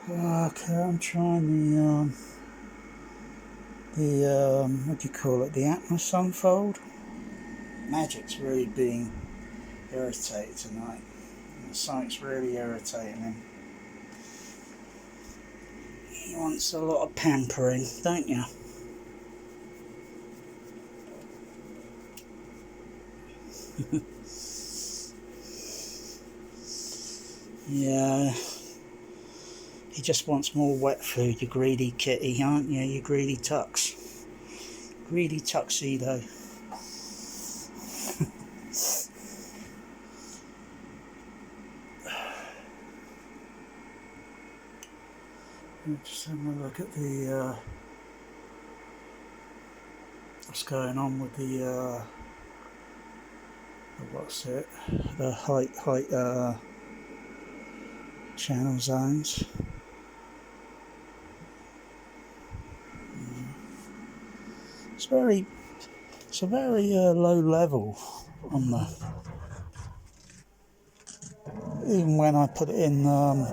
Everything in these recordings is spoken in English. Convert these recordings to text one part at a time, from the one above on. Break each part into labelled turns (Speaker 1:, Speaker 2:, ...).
Speaker 1: Okay, I'm trying the what do you call it? The Atmos Unfold. Magic's really being irritated tonight. Something's really irritating him. He wants a lot of pampering, don't you? Yeah. He just wants more wet food, you greedy kitty, aren't you? You greedy tux. Greedy tuxedo. Just having a look at the what's going on with the what's it? The height channel zones. It's a very low level on the. Even when I put it in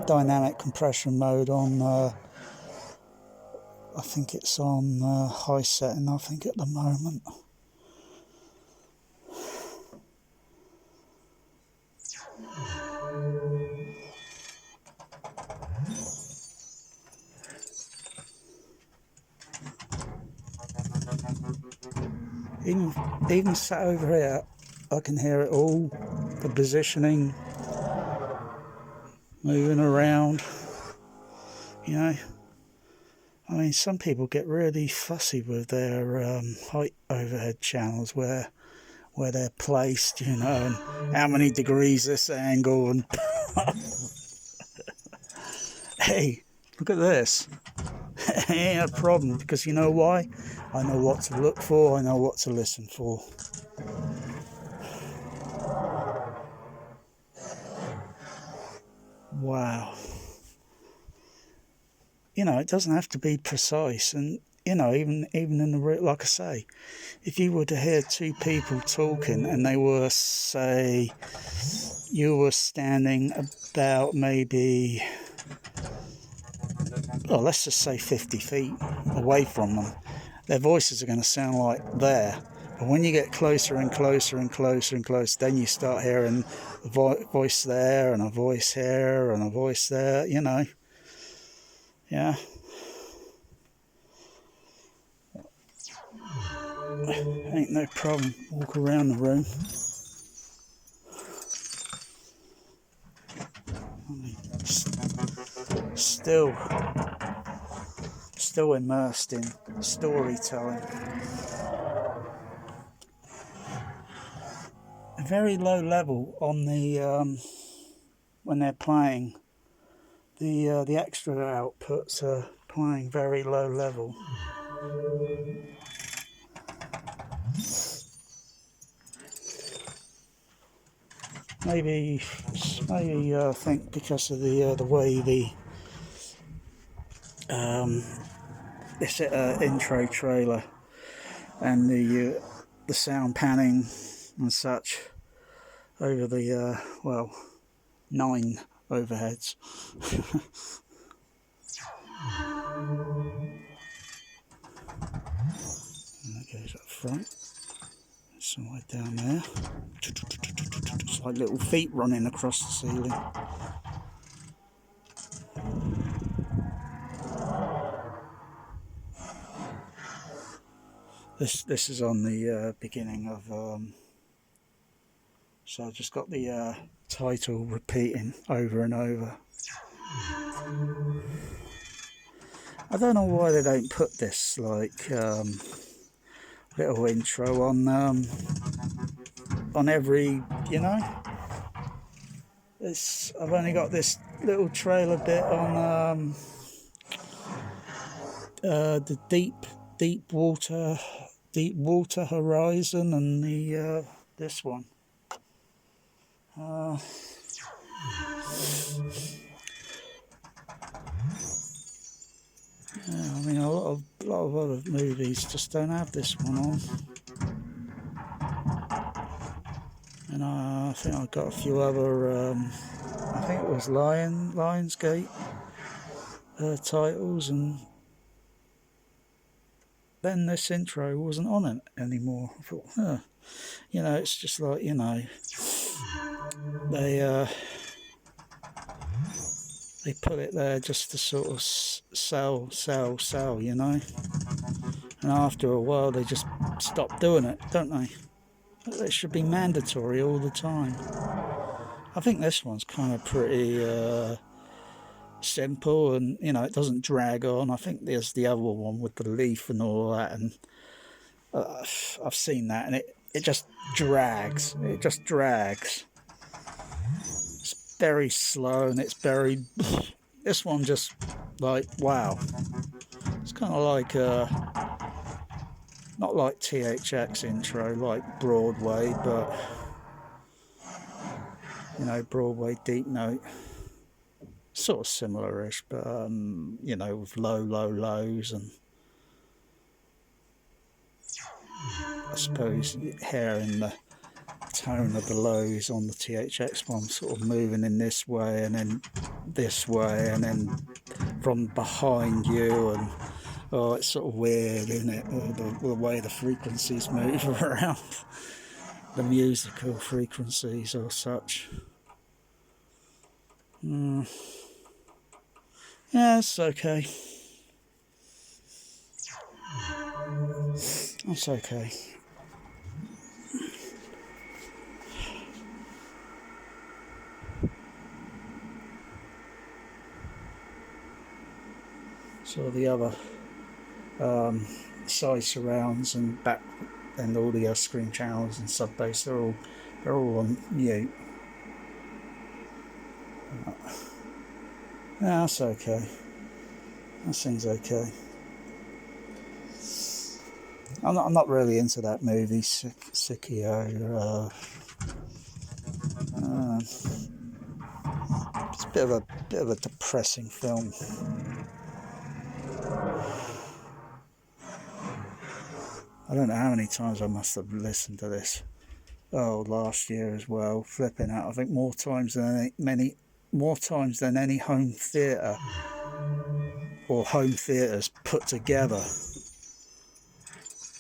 Speaker 1: dynamic compression mode on, I think it's on high setting. I think at the moment. Even sat over here, I can hear it all. The positioning, moving around. You know, I mean, some people get really fussy with their height overhead channels, where they're placed, you know, and how many degrees this angle, and hey, look at this. Ain't a problem, because you know why? I know what to look for, I know what to listen for. Wow. You know, it doesn't have to be precise, and you know, even in the, like I say, if you were to hear two people talking and they were, say, you were standing about maybe, well, let's just say 50 feet away from them, their voices are going to sound like there. But when you get closer and closer and closer and closer, then you start hearing a voice there and a voice here and a voice there, you know. Yeah. Ain't no problem. Walk around the room. Still immersed in storytelling. A very low level on the when they're playing. The extra outputs are playing very low level. Maybe I think because of the way this intro trailer and the sound panning and such over the 9 overheads. And that goes up front. Somewhere down there. It's like little feet running across the ceiling. This is on the beginning of so I've just got the title repeating over and over. I don't know why they don't put this like little intro on every, you know. I've only got this little trailer bit on the deep water horizon, and the this one. Yeah, I mean, a lot of other movies just don't have this one on. And I think I've got a few other, I think it was Lionsgate. titles, and then this intro wasn't on it anymore. I thought, huh, you know, it's just like, you know, they put it there just to sort of sell, you know. And after a while, they just stop doing it, don't they? It should be mandatory all the time. I think this one's kind of pretty simple, and you know, it doesn't drag on. I think there's the other one with the leaf and all that, and I've seen that, and it just drags. It just drags. It's very slow, and it's very. This one just like, wow. It's kind of like not like THX intro, like Broadway, but you know, Broadway deep note, sort of similar-ish, but you know, with lows, and I suppose hearing the tone of the lows on the THX one, sort of moving in this way and then this way and then from behind you, and oh, it's sort of weird, isn't it? The way the frequencies move around, the musical frequencies or such. Yeah, it's okay. That's okay. So the other side surrounds and back and audio screen channels and sub bass, they're all on mute. Yeah, that's okay. That seems okay. I'm not really into that movie, Siccio. It's a bit of a depressing film. I don't know how many times I must have listened to this. Oh, last year as well, flipping out. I think more times than any home theatre or home theatres put together.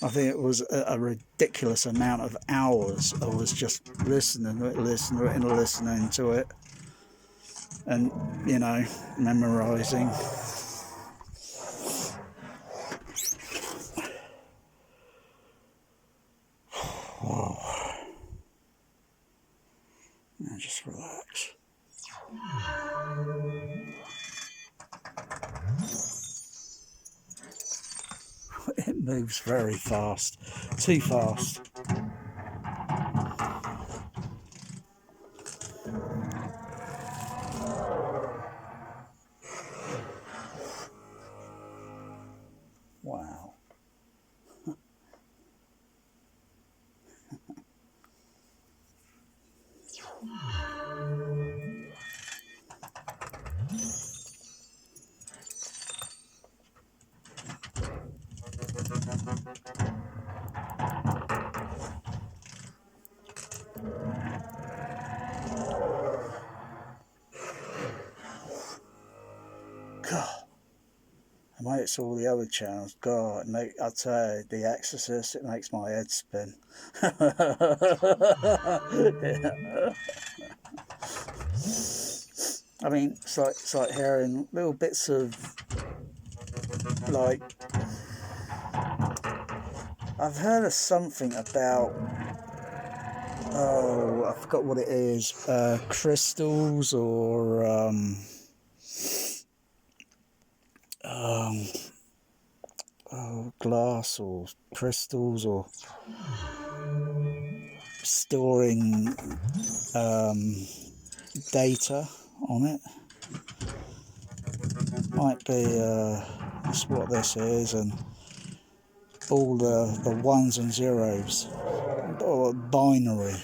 Speaker 1: I think it was a ridiculous amount of hours I was just listening to it, and you know, memorising. Whoa. Now just relax. It moves very fast, too fast. Wow. God. I might it's all the other channels. God, I'll tell you, The Exorcist, it makes my head spin. Yeah. I mean, it's like hearing little bits of, like, I've heard of something about, oh, I forgot what it is, crystals or, glass or crystals, or storing data on it. Might be that's what this is, and all the ones and zeros, or binary,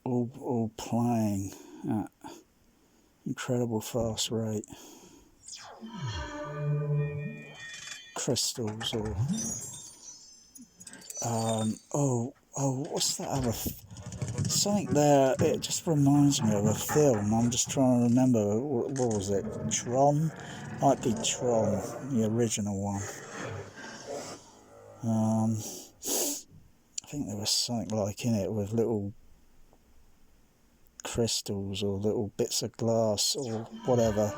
Speaker 1: all playing at incredible fast rate. Crystals, or what's that other Something there, it just reminds me of a film. I'm just trying to remember, what was it? Tron? Might be Tron, the original one. I think there was something like in it with little crystals or little bits of glass or whatever.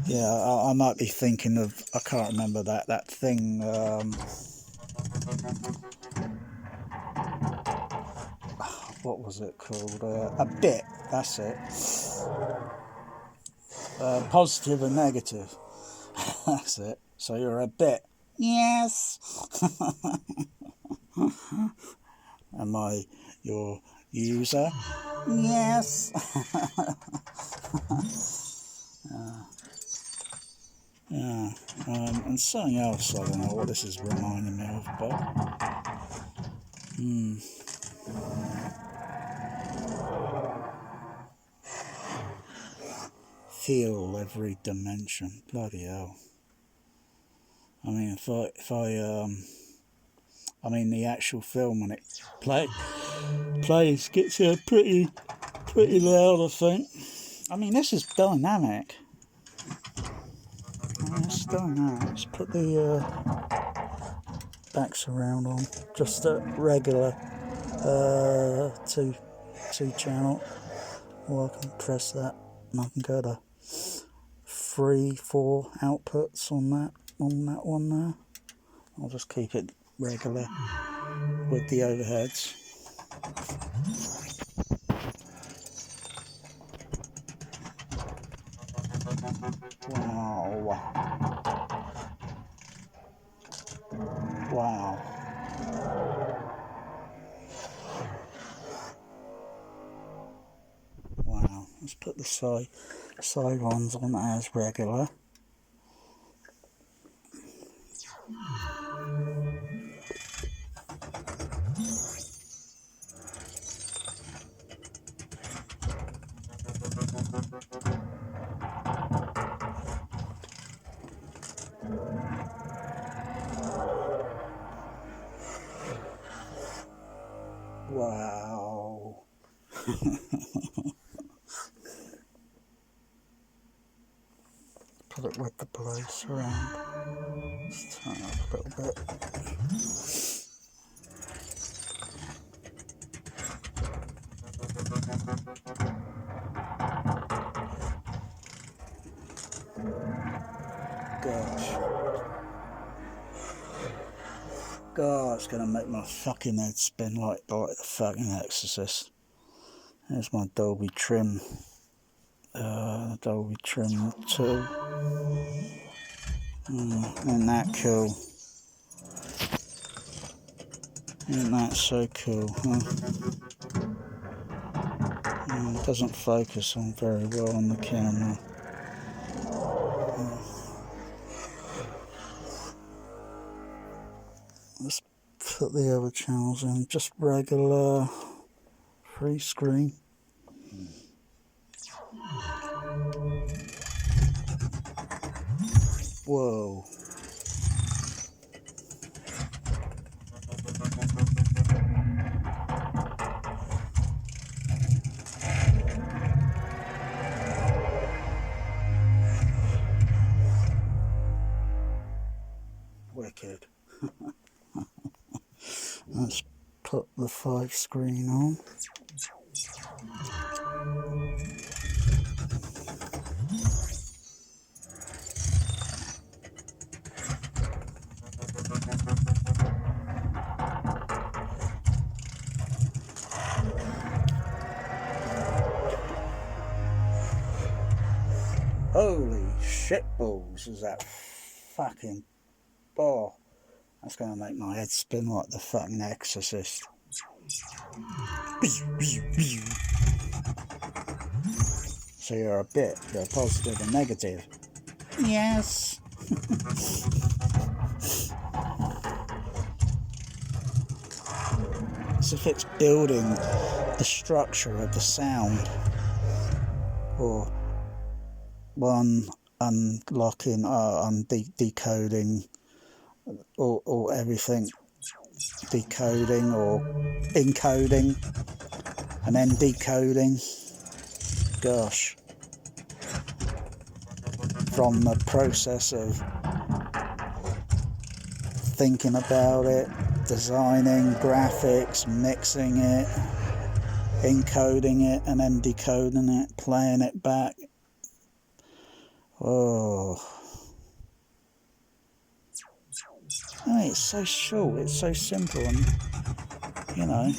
Speaker 1: Yeah, I might be thinking of, I can't remember that thing. What was it called? A bit, that's it. Positive and negative. That's it. So you're a bit. Yes. Am I your user? Yes. Yeah. And something else, I don't know what this is reminding me of, but feel every dimension. Bloody hell. I mean, I mean, the actual film when it plays gets pretty loud, I think. I mean, this is dynamic. It's dynamic. Let's put the back surround on. Just a regular two channel. Or I can press that and I can go to 3-4 outputs on that one there. I'll just keep it regular with the overheads. Wow. Wow. Wow. Let's put the side ones on as regular. Wow. Put it with the blue surround. Let's turn it up a little bit. God, it's gonna make my fucking head spin like the fucking Exorcist. There's my Dolby Trim. Dolby Trim 2. Isn't that cool? Isn't that so cool, huh? It doesn't focus on very well on the camera. Let's put the other channels in, just regular free screen. Whoa. Wicked. Let's put the 5 screen on. Holy shit balls, is that fucking bar. That's going to make my head spin like the fucking Exorcist. So you're a bit, you're a positive and negative. Yes. As if it's building the structure of the sound, or one unlocking, decoding, or everything decoding or encoding and then decoding. Gosh, from the process of thinking about it, designing graphics, mixing it, encoding it, and then decoding it, playing it back. Oh, I mean, it's so short, it's so simple, and you know.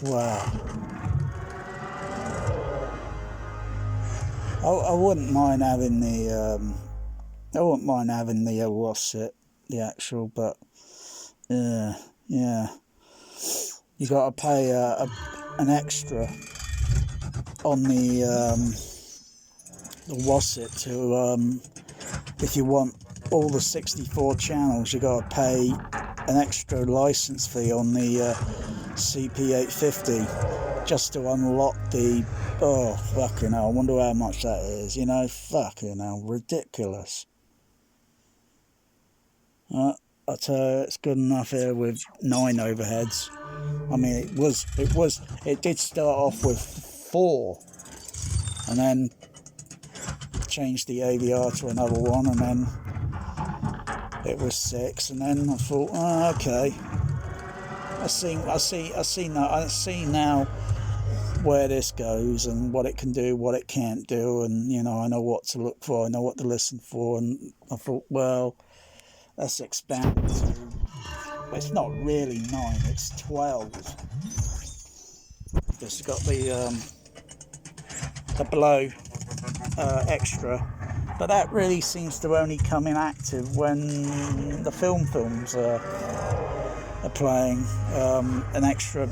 Speaker 1: Wow. I wouldn't mind having the what's it, the actual, but yeah, you got to pay an extra on the Wasset to if you want all the 64 channels, you got to pay an extra license fee on the CP850 just to unlock the, oh fucking hell, I wonder how much that is, you know, fucking hell, ridiculous. I tell you, it's good enough here with 9 overheads. I mean, it did start off with 4 and then changed the AVR to another one, and then it was 6, and then I thought, oh, okay, I see now where this goes and what it can do, what it can't do, and you know, I know what to look for, I know what to listen for, and I thought, well, let's expand it to, well, it's not really 9, it's 12. Just got the below extra, but that really seems to only come in active when the films are playing. An extra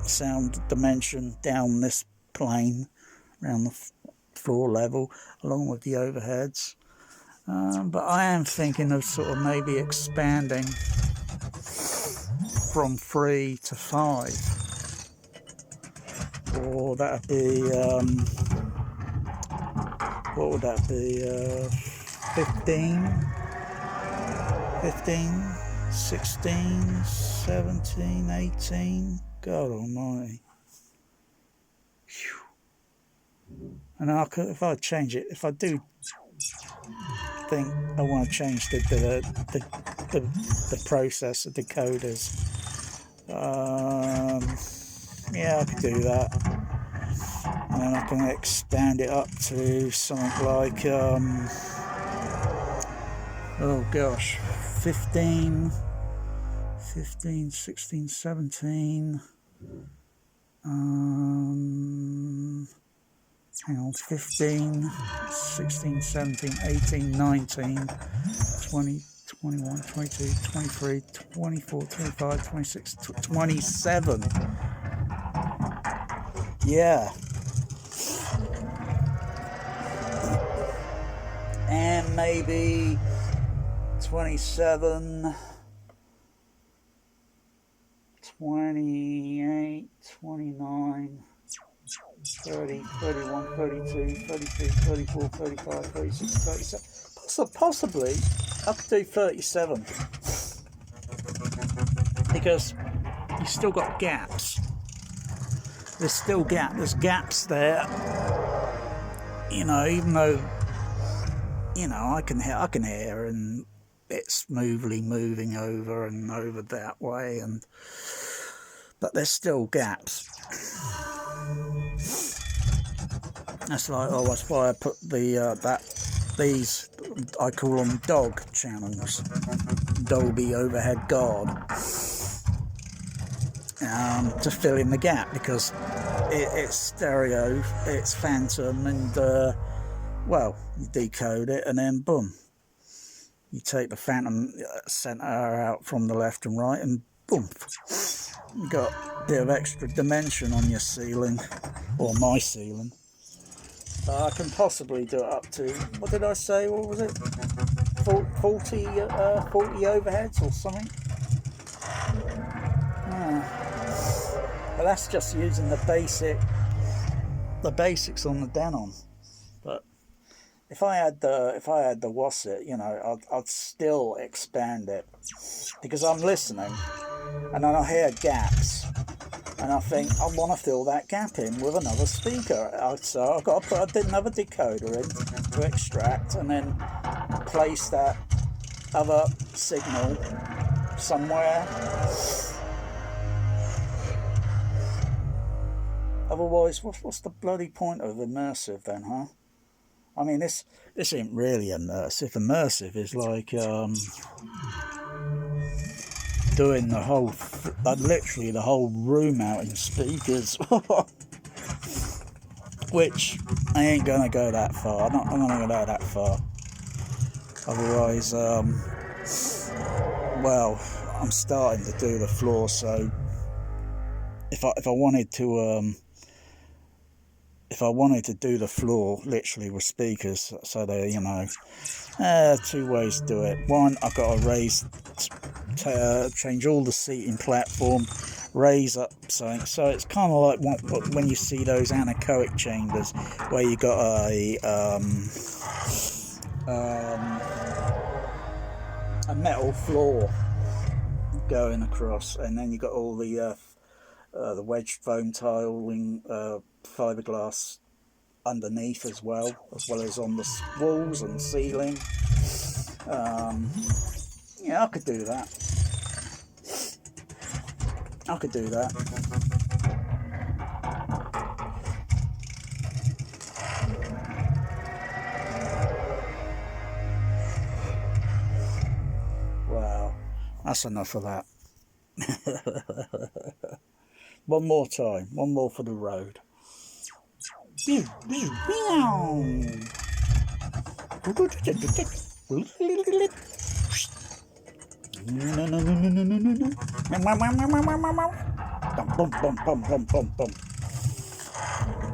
Speaker 1: sound dimension down this plane around the floor level along with the overheads, but I am thinking of sort of maybe expanding from 3 to 5, or that'd be what would that be, 15, 16, 17, 18, God almighty. Whew. And I could, if I change it, if I do think I want to change the process of decoders, yeah, I could do that, and then I can expand it up to something like oh gosh, 15, 16, 17, hang on, 15, 16, 17, 18, 19, 20, 21, 22, 23, 24, 25, 26, 27. Yeah. And maybe 27, 28, 29, 30, 31, 32, 33, 34, 35, 36, 37. Possibly I could do 37, because you've still got gaps. There's gaps there. You know, even though, you know, I can hear and it's smoothly moving over and over that way, but there's still gaps. That's like, oh, that's why I put these, I call them dog channels, Dolby overhead guard, to fill in the gap, because it's stereo, it's phantom, and well, you decode it and then boom, you take the phantom center out from the left and right, and boom, you got a bit of extra dimension on your ceiling, or my ceiling. I can possibly do it up to, what did I say, what was it, 40 overheads or something. But that's just using the basic the basics on the Denon, but if I had the Wasset, you know, I'd still expand it, because I'm listening and then I hear gaps and I think I want to fill that gap in with another speaker. So I've got to put another decoder in to extract and then place that other signal somewhere. Otherwise, what's the bloody point of immersive then, huh? I mean, this ain't really immersive. Immersive is like doing the whole, literally the whole room out in speakers, which I ain't gonna go that far. I'm not gonna go that far. Otherwise, well, I'm starting to do the floor, so if I wanted to do the floor literally with speakers, so they, you know, two ways to do it. One, I've got to raise, change all the seating platform, raise up something. So it's kind of like when you see those anechoic chambers where you got a metal floor going across, and then you got all the wedge foam tiling, fiberglass underneath as well as on the walls and ceiling. Yeah, I could do that. Wow, that's enough of that. One more time, one more for the road.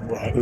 Speaker 1: Right.